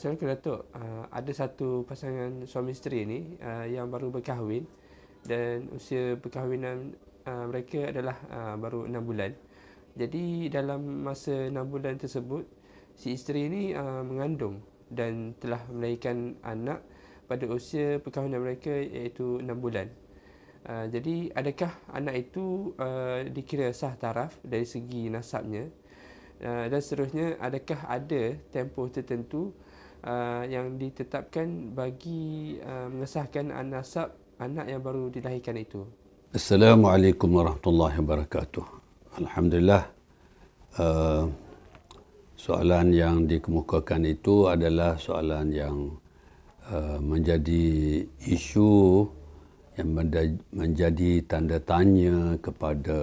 Assalamualaikum Datuk. Ada satu pasangan suami isteri ni yang baru berkahwin dan usia perkahwinan mereka adalah baru 6 bulan. Jadi dalam masa 6 bulan tersebut, si isteri ni mengandung dan telah melahirkan anak pada usia perkahwinan mereka iaitu 6 bulan. Jadi adakah anak itu dikira sah taraf dari segi nasabnya? Dan seterusnya, adakah ada tempoh tertentu yang ditetapkan bagi mengesahkan nasab anak yang baru dilahirkan itu? Assalamualaikum warahmatullahi wabarakatuh. Alhamdulillah, soalan yang dikemukakan itu adalah soalan yang menjadi isu yang menjadi tanda tanya kepada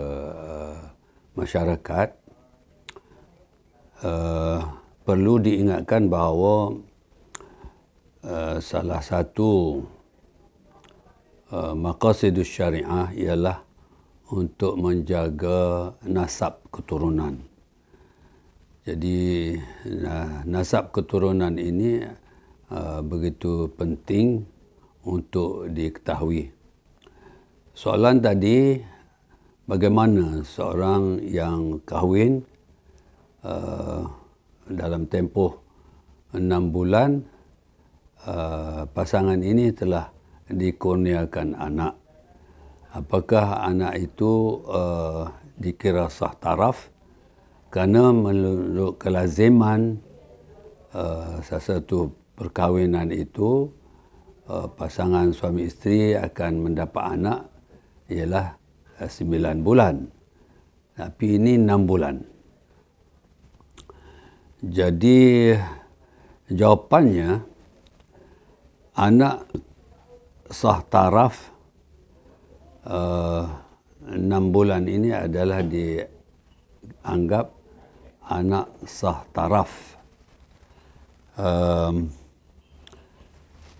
masyarakat. Perlu diingatkan bahawa salah satu maqasidus syariah ialah untuk menjaga nasab keturunan. Jadi nasab keturunan ini begitu penting untuk diketahui. Soalan tadi, bagaimana seorang yang kahwin dalam tempoh 6 bulan pasangan ini telah dikurniakan anak. Apakah anak itu dikira sah taraf? Kerana menurut kelaziman satu perkahwinan itu pasangan suami isteri akan mendapat anak ialah 9 bulan. Tapi ini 6 bulan. Jadi jawapannya, anak sah taraf 6 bulan ini adalah dianggap anak sah taraf.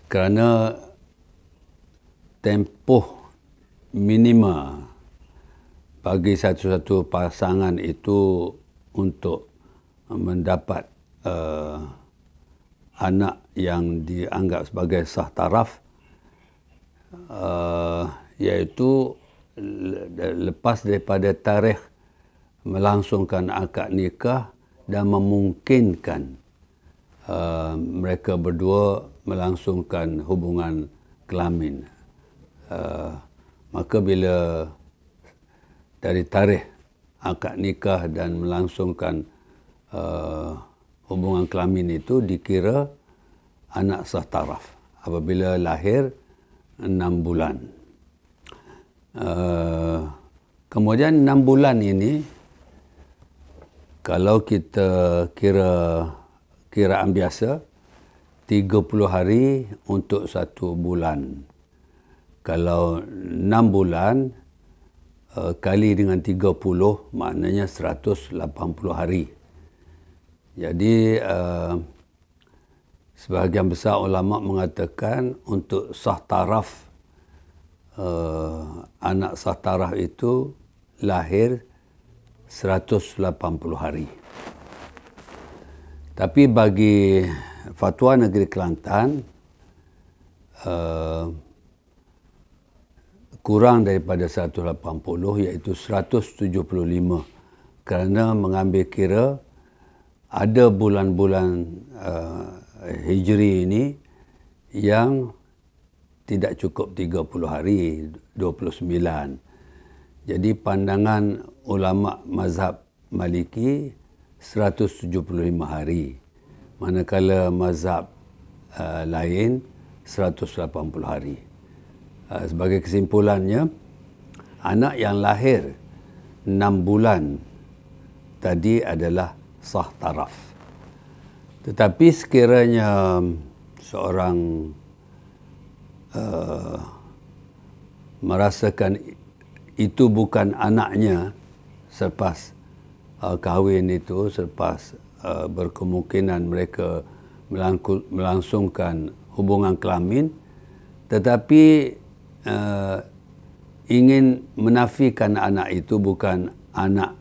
Kerana tempoh minima bagi satu-satu pasangan itu untuk mendapat anak yang dianggap sebagai sah taraf iaitu lepas daripada tarikh melangsungkan akad nikah dan memungkinkan mereka berdua melangsungkan hubungan kelamin. Maka bila dari tarikh akad nikah dan melangsungkan hubungan kelamin itu dikira anak sah taraf apabila lahir 6 bulan. Kemudian 6 bulan ini, kalau kita kiraan biasa, 30 hari untuk 1 bulan. Kalau 6 bulan kali dengan 30 maknanya 180 hari. Jadi sebahagian besar ulama mengatakan untuk sah taraf anak sah taraf itu lahir 180 hari. Tapi bagi Fatwa Negeri Kelantan kurang daripada 180 iaitu 175 kerana mengambil kira ada bulan-bulan Hijri ini yang tidak cukup 30 hari, 29. Jadi pandangan ulama mazhab Maliki 175 hari. Manakala mazhab lain 180 hari. Sebagai kesimpulannya, anak yang lahir 6 bulan tadi adalah sah taraf. Tetapi sekiranya seorang merasakan itu bukan anaknya selepas kahwin itu, selepas berkemungkinan mereka melangsungkan hubungan kelamin, tetapi ingin menafikan anak itu bukan anak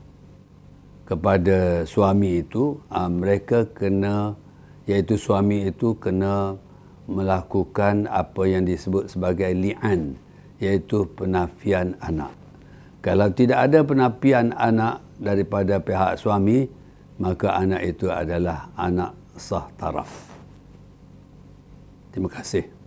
kepada suami itu, mereka kena iaitu suami itu kena melakukan apa yang disebut sebagai li'an, iaitu penafian anak. Kalau tidak ada penafian anak daripada pihak suami, maka anak itu adalah anak sah taraf. Terima kasih.